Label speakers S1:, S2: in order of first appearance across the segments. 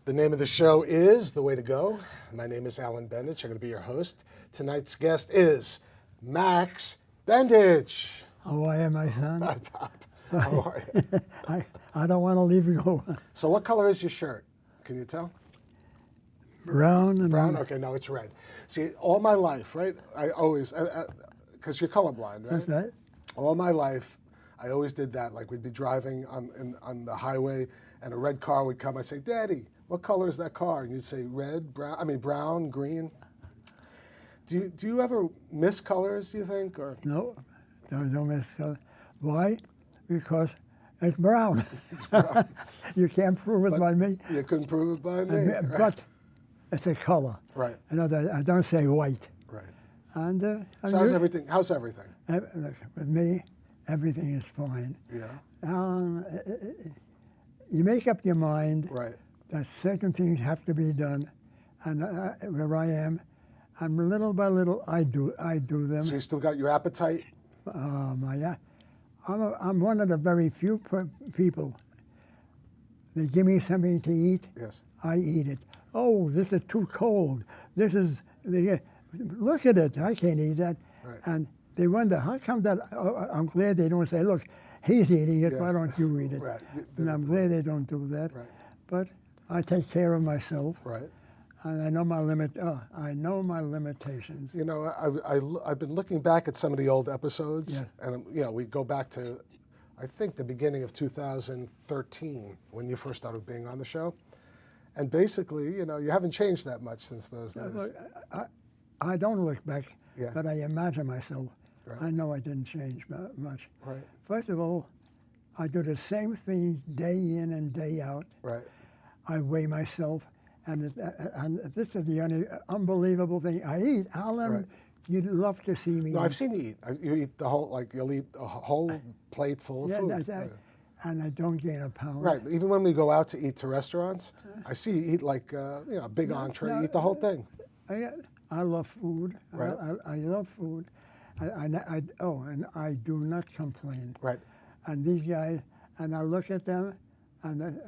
S1: The name of the show is The Way to Go. My name is Alan Bendich. I'm going to be your host. Tonight's guest is Max Bendich.
S2: How are you, my son?
S1: Hi, Pop. How are you?
S2: I don't want to leave you go.
S1: So what color is your shirt? Can you tell?
S2: Brown and
S1: Brown? Okay, no, it's red. See, all my life, right, I always, because you're colorblind, right?
S2: That's right.
S1: All my life, I always did that. Like we'd be driving on the highway and a red car would come. I'd say, Daddy, what color is that car? And you'd say red, brown, green. Do you ever miss colors, do you think? Or
S2: No, don't miss color. Why? Because it's brown.
S1: It's brown.
S2: You can't prove it by me.
S1: You couldn't prove it by me. Right.
S2: But it's a color.
S1: Right.
S2: I don't say white.
S1: Right.
S2: And
S1: So how's everything? How's everything?
S2: Look, with me, everything is fine.
S1: Yeah.
S2: You make up your mind
S1: Right.
S2: that certain things have to be done, and where I am, and little by little I do them.
S1: So you still got your appetite?
S2: I'm one of the very few people. They give me something to eat,
S1: Yes.
S2: I eat it. Oh, this is too cold. Look at it. I can't eat that.
S1: Right.
S2: And they wonder how come that. I'm glad they don't say, look, he's eating it.
S1: Yeah.
S2: Why don't you eat it?
S1: Right.
S2: And I'm glad they don't do that.
S1: Right.
S2: But I take care of myself.
S1: Right.
S2: And I know my I know my limitations.
S1: You know, I've been looking back at some of the old episodes,
S2: Yeah.
S1: and you know, we go back to, I think, the beginning of 2013 when you first started being on the show, and basically, you know, you haven't changed that much since those days.
S2: Look, I don't look back,
S1: Yeah.
S2: but I imagine myself.
S1: Right.
S2: I know I didn't change much.
S1: Right.
S2: First of all, I do the same things day in and day out.
S1: Right.
S2: I weigh myself, and this is the only unbelievable thing. I eat. Alan,
S1: Right.
S2: you'd love to see me
S1: No,
S2: eat.
S1: I've seen you eat. You eat the whole, like you'll eat a whole plate full of
S2: Yeah,
S1: food.
S2: that's right. And I don't gain a pound.
S1: Right. Even when we go out to eat to restaurants, I see you eat like you know, a big entree. You eat the whole thing.
S2: I love food.
S1: Right.
S2: I love food. And I do not complain.
S1: Right.
S2: And these guys, and I look at them, and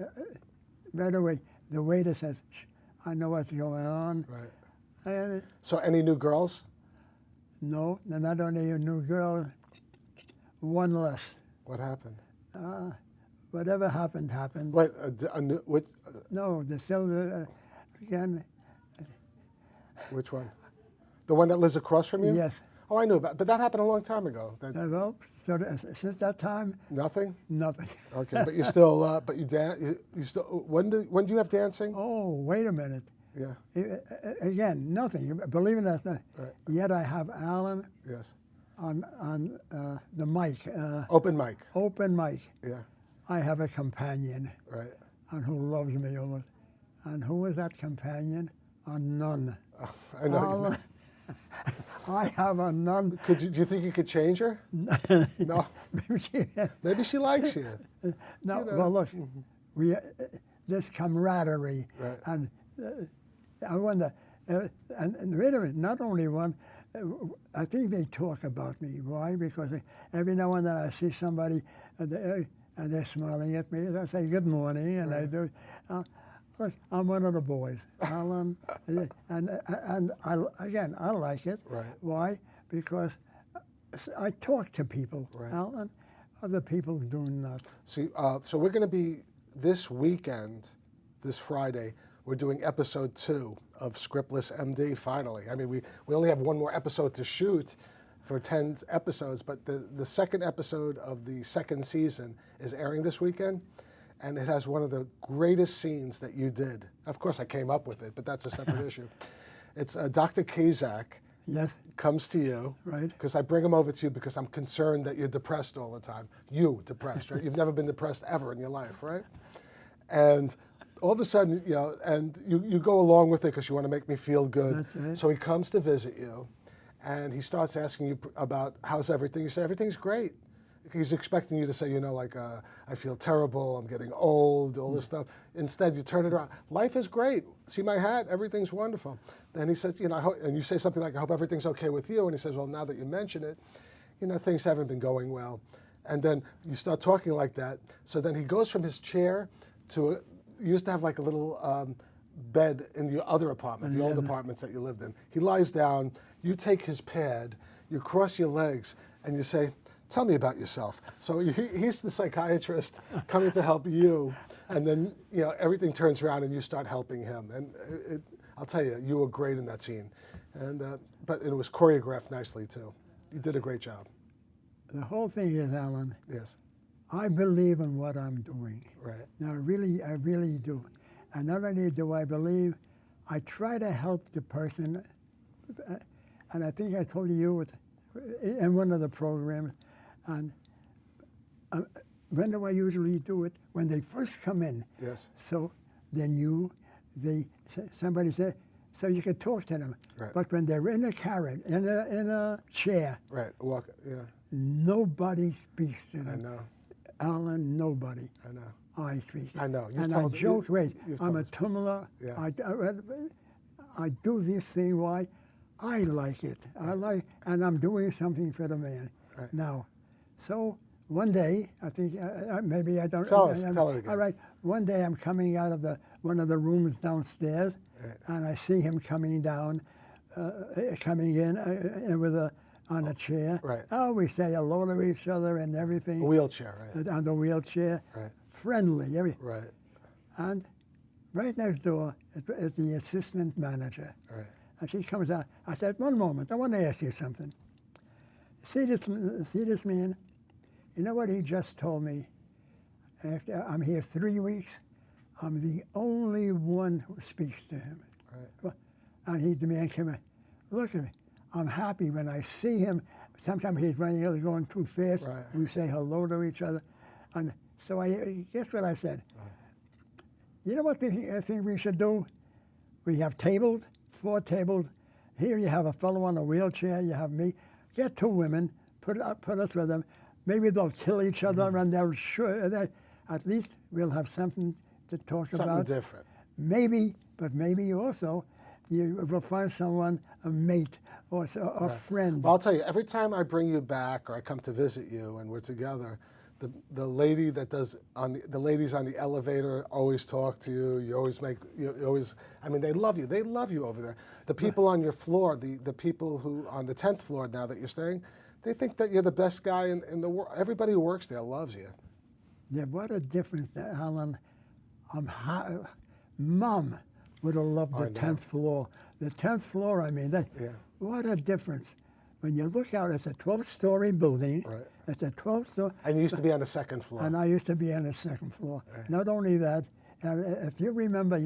S2: right away, the waiter says, "Shh, I know what's going on."
S1: Right. So any new girls?
S2: No, not only a new girl, one less.
S1: What happened?
S2: Whatever happened, happened.
S1: Wait, a new,
S2: No, the silver, again,
S1: which one? The one that lives across from you?
S2: yes.
S1: Oh, I knew about, but that happened a long time ago.
S2: Well, so since that time,
S1: Nothing.
S2: nothing.
S1: Okay, but you still, but you dance. You still. When do you have dancing?
S2: Oh, wait a minute.
S1: Yeah.
S2: Again, nothing. Believe it or not.
S1: Right.
S2: Yet I have Alan
S1: Yes.
S2: on the mic,
S1: Open mic.
S2: open mic.
S1: Yeah.
S2: I have a companion,
S1: Right.
S2: and who loves me over. And who is that companion? A nun.
S1: I know.
S2: Alan, I have a nun.
S1: Do you think you could change her? No. Maybe she likes you.
S2: No,
S1: You know.
S2: well, look, we this camaraderie,
S1: Right.
S2: and I wonder, and wait a minute, not only one, I think they talk about me. Why? Because every now and then I see somebody, and they're smiling at me, and I say good morning, and I do. Look, I'm one of the boys, Alan, and I like it.
S1: Right.
S2: Why? Because I talk to people,
S1: Right.
S2: Alan. Other people do not.
S1: See, so we're going to be this weekend, this Friday. We're doing episode 2 of Scriptless MD. Finally, I mean, we only have one more episode to shoot for 10 episodes, but the second episode of the second season is airing this weekend. And it has one of the greatest scenes that you did. Of course, I came up with it, but that's a separate issue. It's Dr. Kazak
S2: Yes,
S1: comes to you.
S2: right.
S1: Because I bring him over to you because I'm concerned that you're depressed all the time. You depressed, right? You've never been depressed ever in your life, right? And all of a sudden, you know, and you go along with it because you want to make me feel good.
S2: That's right.
S1: So he comes to visit you, and he starts asking you about how's everything. You say everything's great. He's expecting you to say, you know, like, I feel terrible, I'm getting old, all this stuff. Instead, you turn it around. Life is great. See my hat? Everything's wonderful. Then he says, you know, and you say something like, I hope everything's okay with you. And he says, well, now that you mention it, you know, things haven't been going well. And then you start talking like that. So then he goes from his chair to you used to have like a little bed in the other apartment, the old apartments that you lived in. He lies down, you take his pad, you cross your legs, and you say, tell me about yourself. So he's the psychiatrist coming to help you, and then everything turns around and you start helping him. And I'll tell you, you were great in that scene. And but it was choreographed nicely too. You did a great job.
S2: The whole thing is, Alan,
S1: Yes.
S2: I believe in what I'm doing.
S1: Right.
S2: Now, I really do. And not only do I believe, I try to help the person. And I think I told you in one of the programs, and when do I usually do it? When they first come in.
S1: Yes.
S2: So then somebody said, so you can talk to them.
S1: Right.
S2: But when they're in a carrot, in a chair,
S1: Right. Walk. Yeah.
S2: nobody speaks to them.
S1: I know.
S2: Alan, nobody.
S1: I know.
S2: I speak.
S1: I know.
S2: And I joke, wait,
S1: you've
S2: I'm
S1: told
S2: a
S1: us.
S2: tumbler.
S1: Yeah.
S2: I do this thing, why? I like it. And I'm doing something for the man.
S1: Right.
S2: Now, so one day, I think, maybe I don't.
S1: Tell it again.
S2: All right, one day I'm coming out of one of the rooms downstairs,
S1: Right.
S2: and I see him coming down, coming in with on a chair.
S1: Right.
S2: Oh, we say hello to each other and everything.
S1: A wheelchair, right?
S2: On the wheelchair.
S1: Right.
S2: Friendly.
S1: Right.
S2: And right next door is the assistant manager.
S1: Right.
S2: And she comes out. I said, one moment, I want to ask you something. See this man? You know what he just told me? After I'm here 3 weeks, I'm the only one who speaks to him.
S1: Right.
S2: And the man came in, look at me. I'm happy when I see him. Sometimes he's running, going too fast.
S1: Right.
S2: We say hello to each other. And so guess what I said? You know what I think we should do? We have 4 tables. Here you have a fellow on a wheelchair, you have me. Get 2 women, put us with them. Maybe they'll kill each other and at least we'll have something to talk about.
S1: Something different.
S2: Maybe, but maybe also you will find someone, a mate or a friend.
S1: Well, I'll tell you, every time I bring you back or I come to visit you and we're together, the lady that does the ladies on the elevator always talk to you. You always. I mean, they love you. They love you over there. The people on your floor, the people who on the 10th floor now that you're staying, they think that you're the best guy in the world. Everybody who works there loves you.
S2: Yeah, what a difference, Alan. Mom would have loved the 10th floor. The 10th floor, I mean, what a difference. When you look out, it's a 12-story building.
S1: Right.
S2: It's a 12-story.
S1: And you used to be on the 2nd floor.
S2: And I used to be on the 2nd floor.
S1: Right.
S2: Not only that, if you remember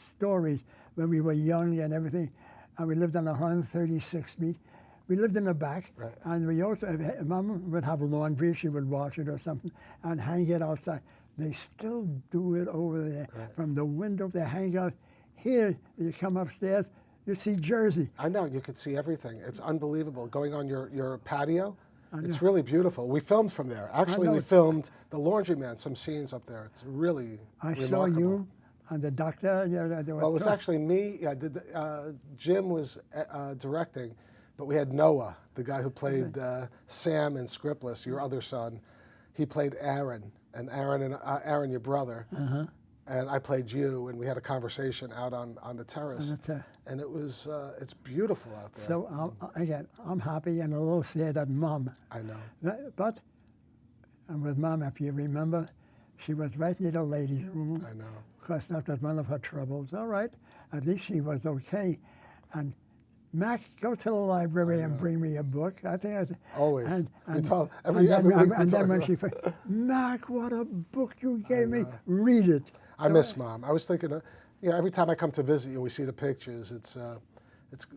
S2: stories when we were young and everything, and we lived on 136th Street, we lived in the back,
S1: Right.
S2: and we also, Mom would have laundry, she would wash it or something, and hang it outside. They still do it over there.
S1: Right.
S2: From the window, they hang out. Here, you come upstairs, you see Jersey.
S1: I know, you could see everything. It's unbelievable. Going on your patio, it's really beautiful. We filmed from there. Actually, we filmed the laundryman, some scenes up there. It's really remarkable.
S2: Saw you and the doctor.
S1: Well, it was actually me. Yeah, Jim was directing, but we had Noah, the guy who played Sam in Scriptless, your other son. He played Aaron, and Aaron, your brother.
S2: Uh-huh.
S1: And I played you, and we had a conversation out on the terrace. And it was, it's beautiful out there.
S2: So again, I'm happy and a little sad at Mom.
S1: I know.
S2: But and with Mom, if you remember, she was right near the ladies' room.
S1: I know.
S2: Because that was one of her troubles. All right, at least she was okay. And Mac, go to the library and bring me a book. I think I said,
S1: always.
S2: And
S1: every week
S2: and then when she said, Mac, what a book you gave me. Read it.
S1: I miss Mom. I was thinking, every time I come to visit you, we see the pictures. It's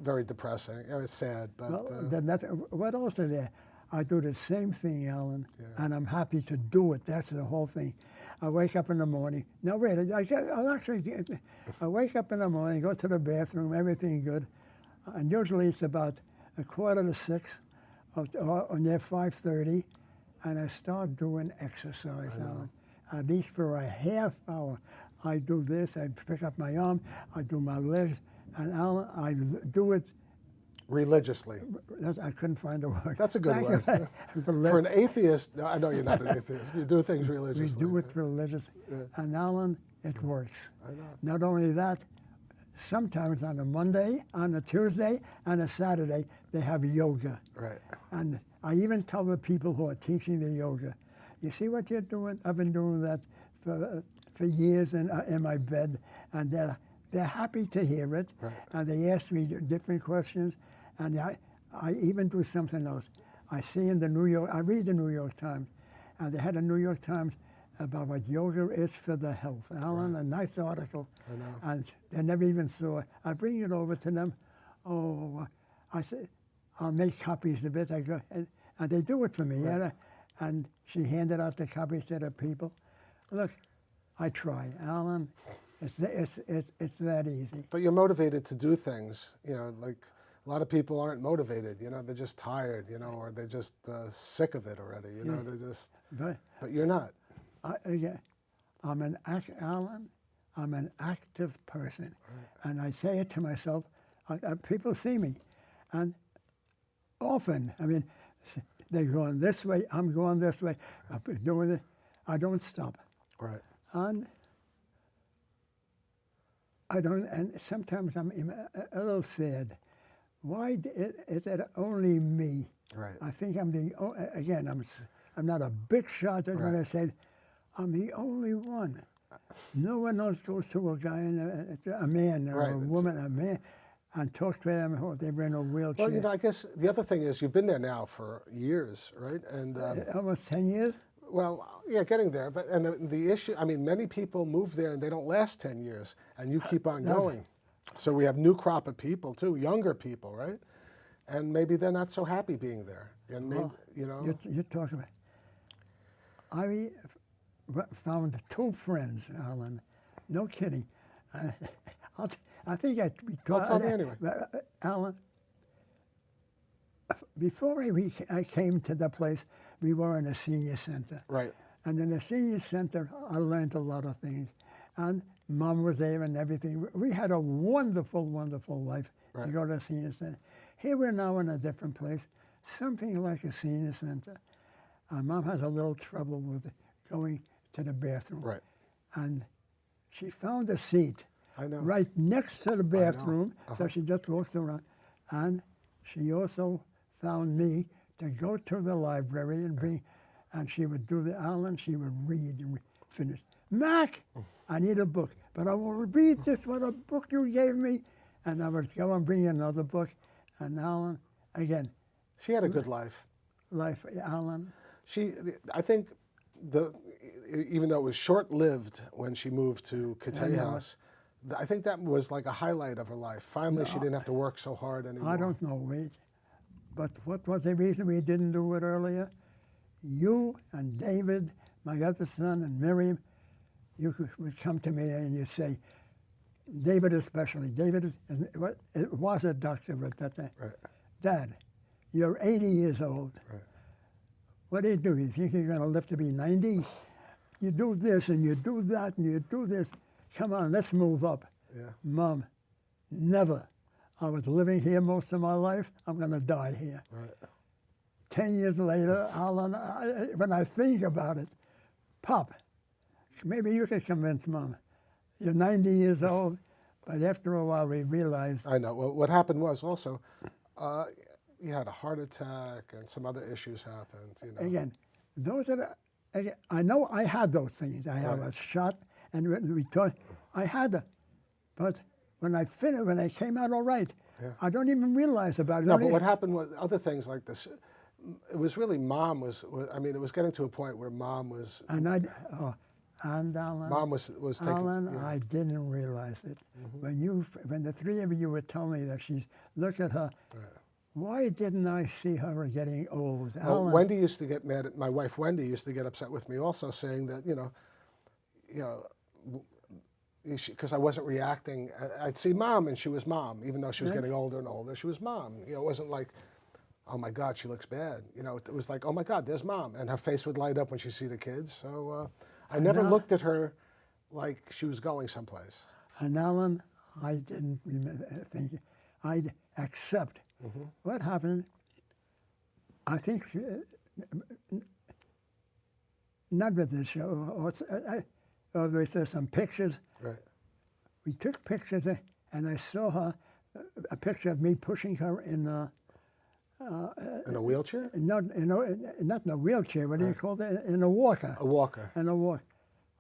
S1: very depressing. It's sad, but.
S2: What else is there? I do the same thing, Alan, and I'm happy to do it. That's the whole thing. I wake up in the morning. No, wait. I wake up in the morning, go to the bathroom, everything good, and usually it's about 5:45 or near 5:30, and I start doing exercise, Alan. At least for a half hour. I do this, I pick up my arm, I do my legs, and Alan, I do it
S1: religiously.
S2: I couldn't find a word.
S1: That's a good word. For an atheist, no, I know you're not an atheist. You do things religiously.
S2: We do it religiously. And Alan, It works.
S1: I know.
S2: Not only that, sometimes on a Monday, on a Tuesday, and a Saturday, they have yoga.
S1: Right.
S2: And I even tell the people who are teaching the yoga, you see what you're doing? I've been doing that for years in my bed, and they're happy to hear it.
S1: Right.
S2: And they ask me different questions, and I even do something else. I see in the I read the New York Times, and they had a New York Times about what yoga is for the health. Alan,
S1: Right.
S2: a nice article,
S1: I know.
S2: and they never even saw it. I bring it over to them. Oh, I say, I'll make copies of it. I go, and they do it for me.
S1: Right.
S2: And she handed out the copies to the people. Look, I try, Alan. It's that easy.
S1: But you're motivated to do things, like a lot of people aren't motivated, they're just tired, or they're just sick of it already, they're just, but you're not.
S2: Alan, I'm an active person. Right. And I say it to myself, people see me, and often, they're going this way, I'm going this way, I'm doing it, I don't stop.
S1: Right.
S2: And and sometimes I'm a little sad. Why is it only me?
S1: Right.
S2: I think I'm I'm not a big shot. They're going to say, I'm the only one. No one else goes to a guy, a man or a woman, a man, and talks to them or they're in a wheelchair.
S1: Well, I guess the other thing is you've been there now for years, right? And
S2: almost 10 years.
S1: Well, yeah, getting there. But the issue, many people move there and they don't last 10 years, and you keep on going. So we have new crop of people too, younger people, right? And maybe they're not so happy being there. And maybe,
S2: You're talking about. I found 2 friends, Alan. No kidding. I think we talked.
S1: Well, tell me anyway.
S2: Alan, before I came to the place, we were in a senior center.
S1: Right.
S2: And in the senior center, I learned a lot of things. And Mom was there and everything. We had a wonderful, wonderful life to go to the senior center. Here we're now in a different place, something like a senior center. Mom has a little trouble with going to the bathroom.
S1: Right.
S2: And she found a seat right next to the bathroom, so she just walks around. And she also found me to go to the library and bring, and she would do she would read and finish. Mac, I need a book, but I want to read this, what a book you gave me. And I would go and bring another book. And Alan, again.
S1: She had a good life.
S2: Alan.
S1: I think, even though it was short-lived when she moved to Cathay House, I think that was like a highlight of her life. Finally, she didn't have to work so hard anymore.
S2: I don't know, but what was the reason we didn't do it earlier? You and David, my other son, and Miriam, you would come to me and you'd say, David especially, was a doctor at that time.
S1: Right.
S2: Dad, you're 80 years old.
S1: Right.
S2: What do? You think you're going to live to be 90? You do this and you do that and you do this. Come on, let's move up.
S1: Yeah.
S2: Mom, never. I was living here most of my life. I'm going to die here.
S1: Right.
S2: 10 years later, Alan, when I think about it, Pop, maybe you can convince Mom. You're 90 years old, but after a while we realized.
S1: I know. Well, what happened was also, you had a heart attack and some other issues happened.
S2: Again, those are I know I had those things. I have a shot, and we talked. I had them, but when I finished, when I came out all right, I don't even realize about it.
S1: No, but what happened was other things like this. It was really Mom was it was getting to a point where Mom was.
S2: And and Alan.
S1: Mom was taking.
S2: Alan, I didn't realize it. Mm-hmm. When the 3 of you would tell me that look at her. Right. Why didn't I see her getting old?
S1: Well, Wendy used to get mad at my wife. Wendy used to get upset with me also, saying that because I wasn't reacting. I'd see Mom, and she was Mom, even though she was getting older and older. She was Mom. It wasn't like, oh my God, she looks bad. It was like, oh my God, there's Mom, and her face would light up when she see the kids. So I never looked at her like she was going someplace.
S2: And Alan, I didn't think I'd accept. Mm-hmm. What happened, I think, not with this show, we saw some pictures.
S1: Right.
S2: We took pictures, and I saw her, a picture of me pushing her in a,
S1: In a wheelchair?
S2: not in a wheelchair. What do you call that? In a walker.
S1: A walker.
S2: In a walk.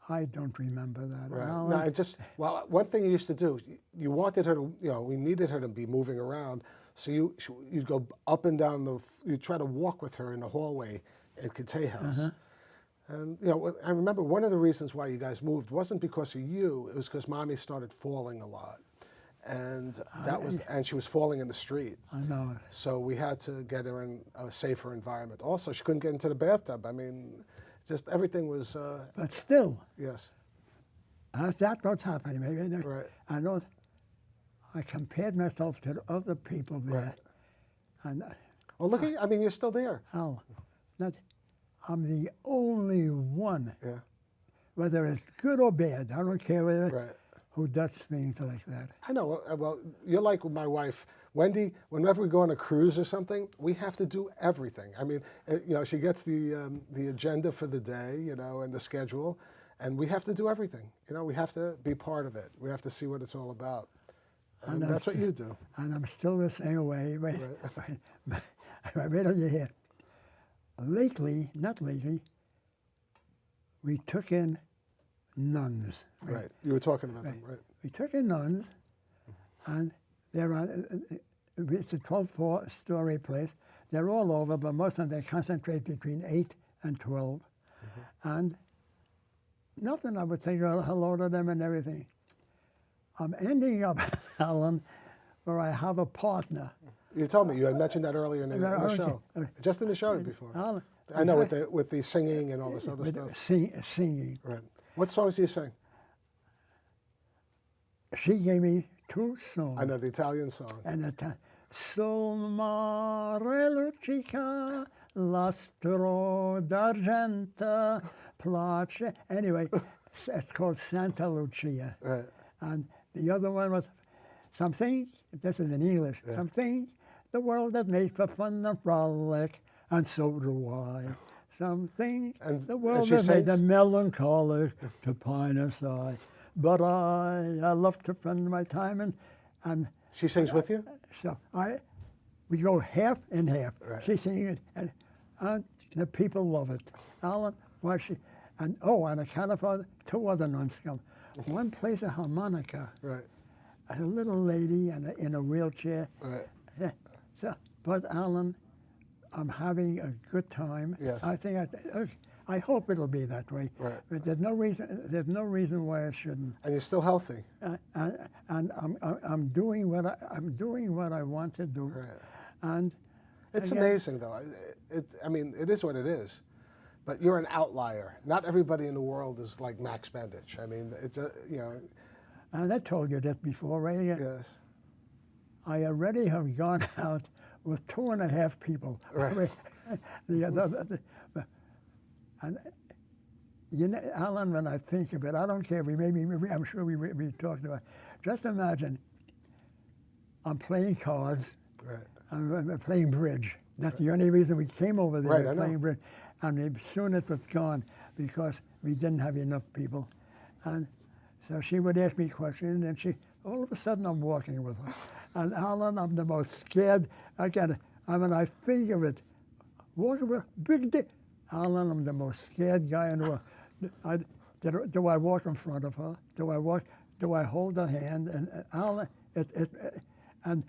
S2: I don't remember that.
S1: Right.
S2: Alan.
S1: No, I just, well, one thing you used to do, you wanted her to, we needed her to be moving around, so you'd go up and down you'd try to walk with her in the hallway at Cathay House. And, I remember one of the reasons why you guys moved wasn't because of you, it was because Mommy started falling a lot. And and she was falling in the street.
S2: I know it.
S1: So we had to get her in a safer environment. Also, she couldn't get into the bathtub. I mean, just everything was.
S2: But still,
S1: Yes.
S2: that's what's happening. Maybe
S1: Right.
S2: I know. I compared myself to the other people there,
S1: Right.
S2: and
S1: Well, look at you. I mean, you're still there.
S2: I'm the only one,
S1: Yeah.
S2: whether it's good or bad. I don't care whether
S1: Right.
S2: who does things like that.
S1: I know. Well, you're like with my wife, Wendy. Whenever we go on a cruise or something, we have to do everything. I mean, she gets the agenda for the day, and the schedule, and we have to do everything. We have to be part of it. We have to see what it's all about, and that's what you do.
S2: And I'm still the same way. Wait on your head. Not lately, we took in nuns.
S1: Right. You were talking about them, right?
S2: We took in nuns, and they're it's a 12-story place. They're all over, but most of them, they concentrate between 8 and 12. And nothing, I would say hello to them and everything. I'm ending up, Alan, where I have a partner.
S1: You told me. You had mentioned that earlier in the show. Just in the show before.
S2: Alan,
S1: I know, with the singing and all this other stuff.
S2: Singing.
S1: Right. What songs do you sing?
S2: She gave me 2 songs.
S1: I know the Italian song.
S2: And Sul mare luccica, l'astro d'argento place. Anyway, it's called Santa Lucia.
S1: Right.
S2: And the other one was something, this is in English, something the world has made for fun and frolic, and so do I. Something the world has made the melancholic to pine aside. But I love to spend my time and
S1: She sings with you?
S2: so we go half and half.
S1: Right.
S2: She sings it, and the people love it. Alan, on account of her, 2 other nuns come. One plays a harmonica.
S1: Right.
S2: A little lady in a wheelchair.
S1: Right.
S2: But Alan, I'm having a good time.
S1: Yes.
S2: I hope it'll be that way.
S1: Right.
S2: But there's no reason why it shouldn't.
S1: And you're still healthy.
S2: And I'm doing what I want to do.
S1: Right.
S2: And
S1: It's
S2: again,
S1: amazing, though. It is what it is. But you're an outlier. Not everybody in the world is like Max Bendich. I mean,
S2: And I told you that before, right?
S1: Yes.
S2: I already have gone out with 2.5 people.
S1: Right.
S2: And Alan, when I think of it, I don't care. I'm sure we talked about it. Just imagine, I'm playing cards.
S1: Right.
S2: I'm playing bridge. That's the only reason we came over there.
S1: Right, I know.
S2: Playing bridge, and soon it was gone because we didn't have enough people, and so she would ask me questions, and all of a sudden I'm walking with her, and Alan, I'm the most scared. I mean, I think of it, walking with big dick. Alan, I'm the most scared guy in the world. Do I walk in front of her? Do I hold her hand? And Alan, and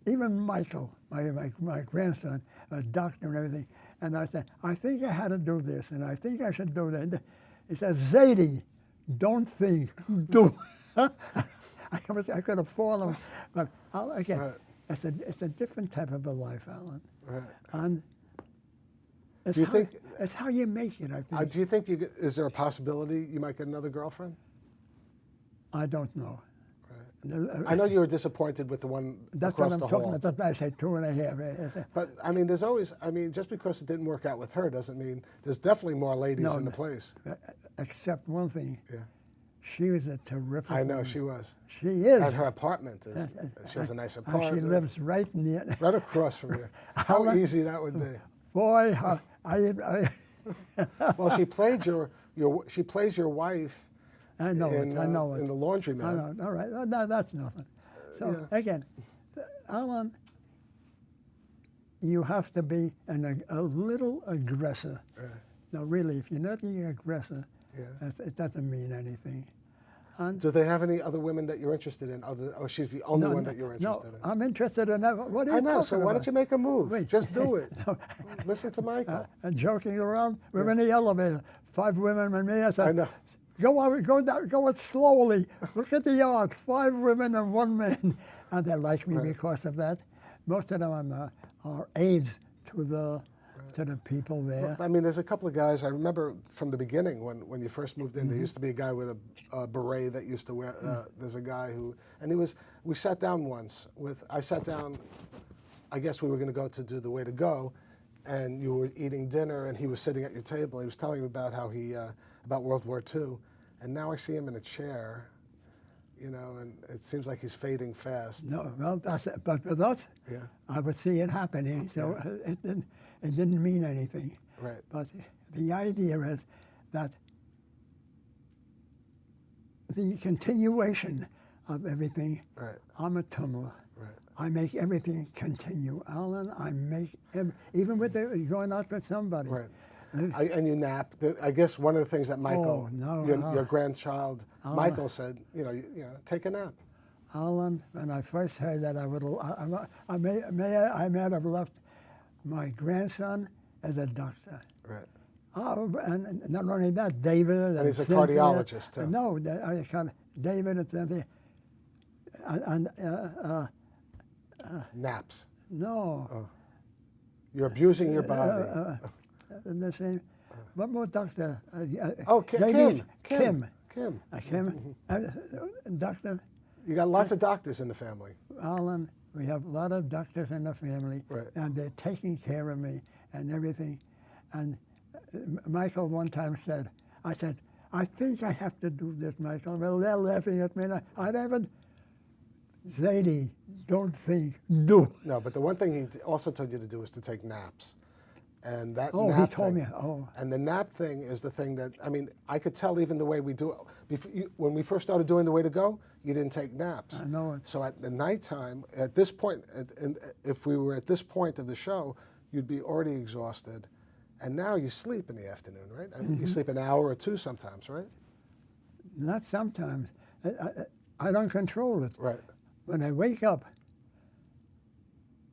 S2: even Michael, my grandson, a doctor and everything, and I said, I think I had to do this, and I think I should do that. He says, Zadie, don't think, do. I could have fallen, but again,
S1: Right.
S2: it's a different type of a life, Alan.
S1: Right.
S2: And it's how you make it, I think.
S1: Do you think is there a possibility you might get another girlfriend?
S2: I don't know.
S1: Right. I know you were disappointed with the one
S2: That's
S1: across
S2: what I'm
S1: the
S2: talking
S1: hall.
S2: about. That's why I say 2.5.
S1: But I mean, there's always. I mean, just because it didn't work out with her doesn't mean there's definitely more ladies in the place.
S2: Except one thing.
S1: Yeah.
S2: She was a terrific
S1: I know
S2: woman.
S1: she was.
S2: She is.
S1: And her apartment is. She has a nice apartment.
S2: She lives right near.
S1: right across from you. How easy that would be.
S2: Boy,
S1: Well, she played she plays your wife.
S2: I know
S1: in,
S2: it. I know
S1: in
S2: it.
S1: the laundromat.
S2: I know. All right. No, that's nothing. So again, Alan, you have to be a little aggressor. Now, really, if you're not being aggressor, it doesn't mean anything. And
S1: Do they have any other women that you're interested in? Or she's the only one that you're interested in?
S2: I'm interested in that. What are you
S1: I know.
S2: talking
S1: So why
S2: about?
S1: don't you make a move?
S2: Wait.
S1: Just do it.
S2: No.
S1: Listen to Michael.
S2: And joking around. We're in the elevator. 5 women and me. I said,
S1: I know.
S2: go down, go it slowly. Look at the yard. 5 women and 1 man. And they like me because of that. Most of them are aides to the people there.
S1: I mean, there's a couple of guys I remember from the beginning when you first moved in. There used to be a guy with a beret that used to wear. There's a guy who, and we sat down once I sat down. I guess we were going to go to do The Way to Go, and you were eating dinner, and he was sitting at your table. He was telling me about how about World War II, and now I see him in a chair. And it seems like he's fading fast.
S2: No, well, that's it. But with us, I would see it happening, so it didn't mean anything.
S1: Right.
S2: But the idea is that the continuation of everything, I'm a tumbler.
S1: Right.
S2: I make everything continue. Alan, I make, even with going out with somebody.
S1: Right. And you nap. I guess one of the things that Michael, your grandchild, Michael said, take a nap.
S2: Alan, when I first heard that, I may have left my grandson as a doctor.
S1: Right.
S2: And not only that, David.
S1: And he's a
S2: Cynthia,
S1: cardiologist too.
S2: No, I got David and Cynthia.
S1: Naps.
S2: No.
S1: Oh. You're abusing your body.
S2: The same. One more doctor.
S1: Kim.
S2: Doctor.
S1: You got lots of doctors in the family.
S2: Alan, we have a lot of doctors in the family, and they're taking care of me and everything. And Michael one time said, I said, I think I have to do this, Michael. Well, they're laughing at me. I haven't. Zadie, don't think, do.
S1: No, but the one thing he also told you to do is to take naps. And that
S2: nap he told
S1: thing,
S2: me. Oh.
S1: And the nap thing is the thing that, I mean, I could tell even the way we do it. When we first started doing The Way to Go, you didn't take naps.
S2: I know it.
S1: So at the nighttime, at this point, if we were at this point of the show, you'd be already exhausted. And now you sleep in the afternoon, right? I mean, you sleep an hour or 2 sometimes, right?
S2: Not sometimes. I don't control it.
S1: Right.
S2: When I wake up,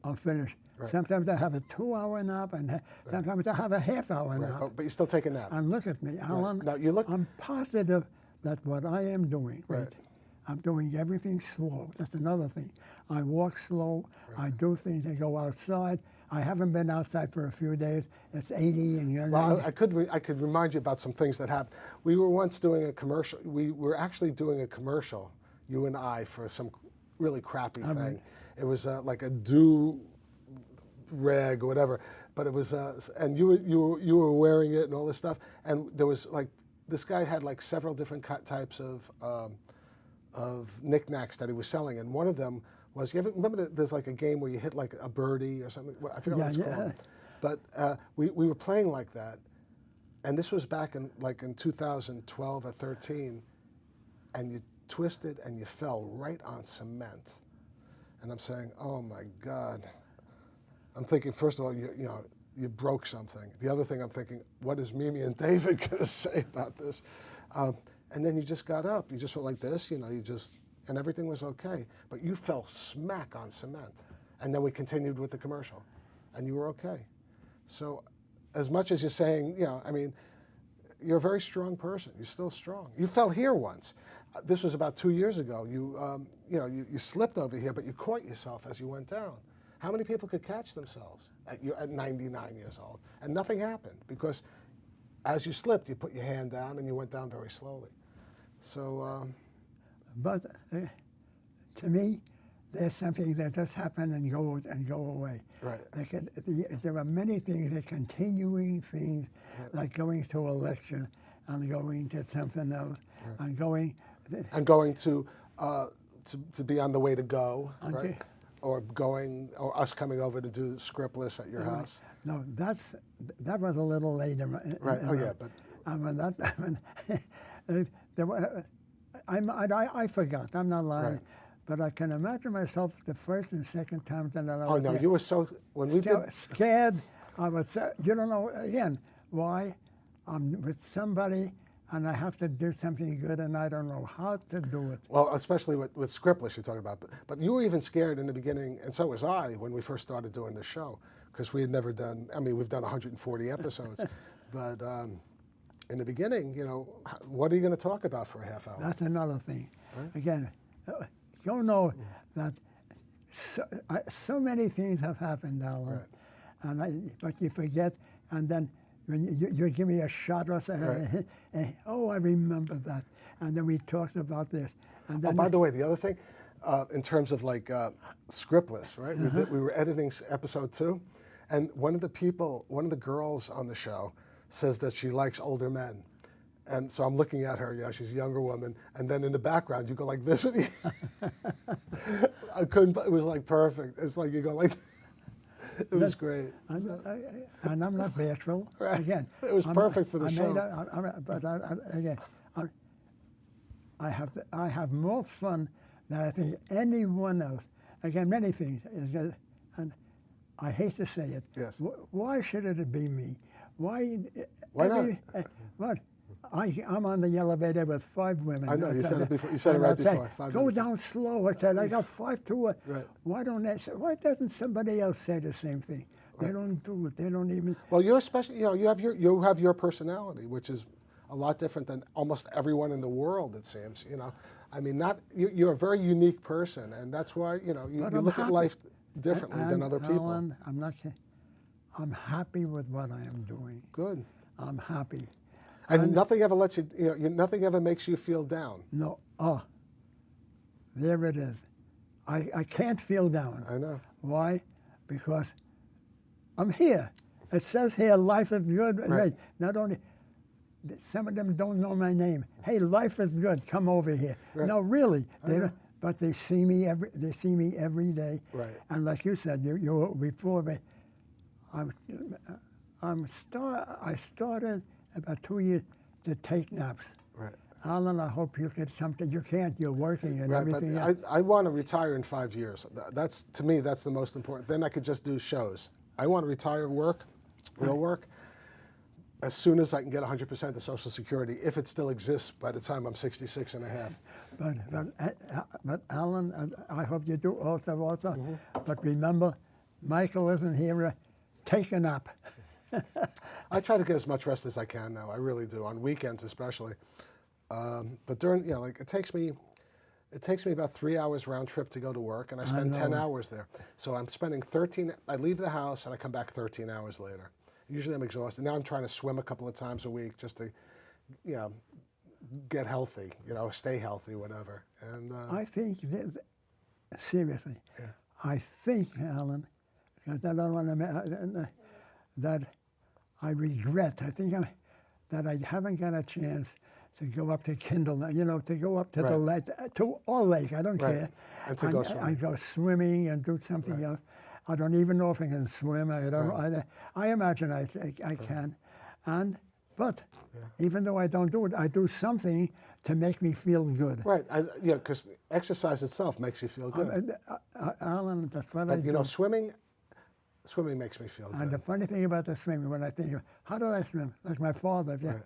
S2: I'll finish.
S1: Right.
S2: Sometimes I have a 2-hour nap, and sometimes I have a half-hour nap.
S1: But you still take a nap.
S2: And look at me, Alan.
S1: Now you look.
S2: I'm positive that what I am doing, I'm doing everything slow. That's another thing. I walk slow. I do things. I go outside. I haven't been outside for a few days. It's 80 and you're
S1: Well, I could remind you about some things that happened. We were once doing a commercial. We were actually doing a commercial, you and I, for some really crappy thing.
S2: Right.
S1: It was like a do-rag or whatever, but it was, and you were wearing it and all this stuff, and there was like, this guy had like several different types of knickknacks that he was selling, and one of them was, you ever remember there's like a game where you hit like a birdie or something? I forget what it's called. But we were playing like that, and this was back in 2012 or 13, and you twisted and you fell right on cement. And I'm saying, oh my God. I'm thinking, first of all, you broke something. The other thing I'm thinking, what is Mimi and David going to say about this? And then you just got up. You just went like this, and everything was okay. But you fell smack on cement. And then we continued with the commercial, and you were okay. So as much as you're saying, I mean, you're a very strong person. You're still strong. You fell here once. This was about 2 years ago. You slipped over here, but you caught yourself as you went down. How many people could catch themselves at 99 years old? And nothing happened, because as you slipped, you put your hand down and you went down very slowly. So.
S2: But to me, there's something that just happened and go away.
S1: Right.
S2: There are many things, the continuing things, like going to a lecture and going to something else, and going
S1: to be on The Way to Go, right? Or us coming over to do Scriptless at your house.
S2: No, that was a little later.
S1: Right. Oh yeah, but
S2: And when that, I forgot. I'm not lying,
S1: Right.
S2: but I can imagine myself the first and second time that I
S1: Oh
S2: was
S1: no,
S2: there.
S1: you were so when we did.
S2: Scared. I was. You don't know again why. I'm with somebody, and I have to do something good, and I don't know how to do it.
S1: Well, especially with Scriptless you're talking about, but you were even scared in the beginning, and so was I when we first started doing this show, because we had never done. I mean, we've done 140 episodes, but in the beginning, you know, what are you going to talk about for a half hour?
S2: That's another thing.
S1: Right.
S2: Again, you know that so many things have happened, Alan,
S1: Right.
S2: but you forget, and then when you give me a shot or something, oh, I remember that, and then we talked about this, and then.
S1: Oh, by the way, the other thing, in terms of like Scriptless, right? We were editing episode 2, and one of the girls on the show says that she likes older men. And so I'm looking at her, you know, she's a younger woman, and then in the background you go like this with you. I couldn't, it was like perfect. It's like you go like, it was great.
S2: And I'm not bashful.
S1: Right.
S2: Again,
S1: It was perfect for the show.
S2: Again, I have more fun than I think anyone else. Again, many things. And I hate to say it.
S1: Yes.
S2: Why should it be me? Why
S1: not?
S2: What? I'm on the elevator with 5 women.
S1: I know, you said it before. You said it
S2: and
S1: right
S2: I'd say,
S1: before. 5
S2: go
S1: minutes.
S2: down slow. I said, I got 5 to it.
S1: Right.
S2: Why don't they say, why doesn't somebody else say the same thing? They don't do it. They don't even.
S1: Well, you're special. You know, you have your personality, which is a lot different than almost everyone in the world. It seems. You know, I mean, you're a very unique person, and that's why you know you look at life differently than other people.
S2: Alan, I'm not. I'm happy with what I am doing.
S1: Good.
S2: I'm happy.
S1: And nothing ever lets you. You know, nothing ever makes you feel down.
S2: No. Oh. There it is. I can't feel down.
S1: I know.
S2: Why? Because I'm here. It says here, life is good.
S1: Right.
S2: Not only, some of them don't know my name. Hey, life is good. Come over here.
S1: Right.
S2: No, really.
S1: I know.
S2: But they see me every day.
S1: Right.
S2: And like you said, you were before me. I started about 2 years to take naps.
S1: Right.
S2: Alan, I hope you get something. You can't. You're working and
S1: Right,
S2: everything
S1: but
S2: else.
S1: I want to retire in 5 years. That's to me. That's the most important. Then I could just do shows. I want to retire, real work, as soon as I can get 100% of Social Security, if it still exists by the time I'm 66 and a half.
S2: But Alan, I hope you do also.
S1: Mm-hmm.
S2: But remember, Michael isn't here. Take a nap.
S1: I try to get as much rest as I can now. I really do, on weekends especially. But during, you know, like it takes me about 3 hours round trip to go to work, and I spend 10 hours there. So I'm spending 13. I leave the house and I come back 13 hours later. Usually I'm exhausted. Now I'm trying to swim a couple of times a week just to, you know, get healthy, you know, stay healthy, whatever. And
S2: I think, seriously,
S1: yeah.
S2: I think, Alan, because I don't want to, that I regret. I think that I haven't got a chance to go up to Kindle, you know, to go up to the lake, to all lake. I don't care.
S1: And to go swimming.
S2: I go swimming and do something else. I don't even know if I can swim. I don't. I imagine I can, but even though I don't do it, I do something to make me feel good.
S1: Right. Yeah, because exercise itself makes you feel good.
S2: Alan, that's what I do.
S1: You know, swimming makes me feel good.
S2: And the funny thing about the swimming, when I think, how did I swim? Like my father. Yeah.
S1: Right.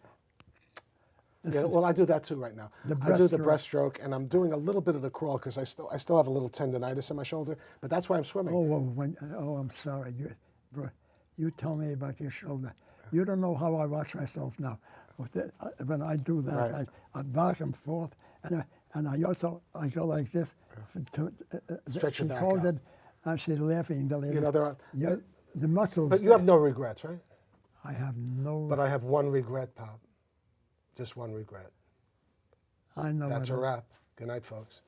S1: Yeah, well, I do that too right now. I do the breaststroke, and I'm doing a little bit of the crawl because I still have a little tendonitis in my shoulder, but that's why I'm swimming.
S2: I'm sorry. You tell me about your shoulder. You don't know how I watch myself now. When I do that, I back and forth, and I go like this.
S1: Stretch your
S2: she
S1: back
S2: called
S1: out.
S2: it, and she's laughing. The lady.
S1: You know, there are
S2: the muscles.
S1: But you have no regrets, right?
S2: I have no.
S1: But I have one regret, Pop. Just one regret.
S2: I know.
S1: That's a wrap. Good night, folks.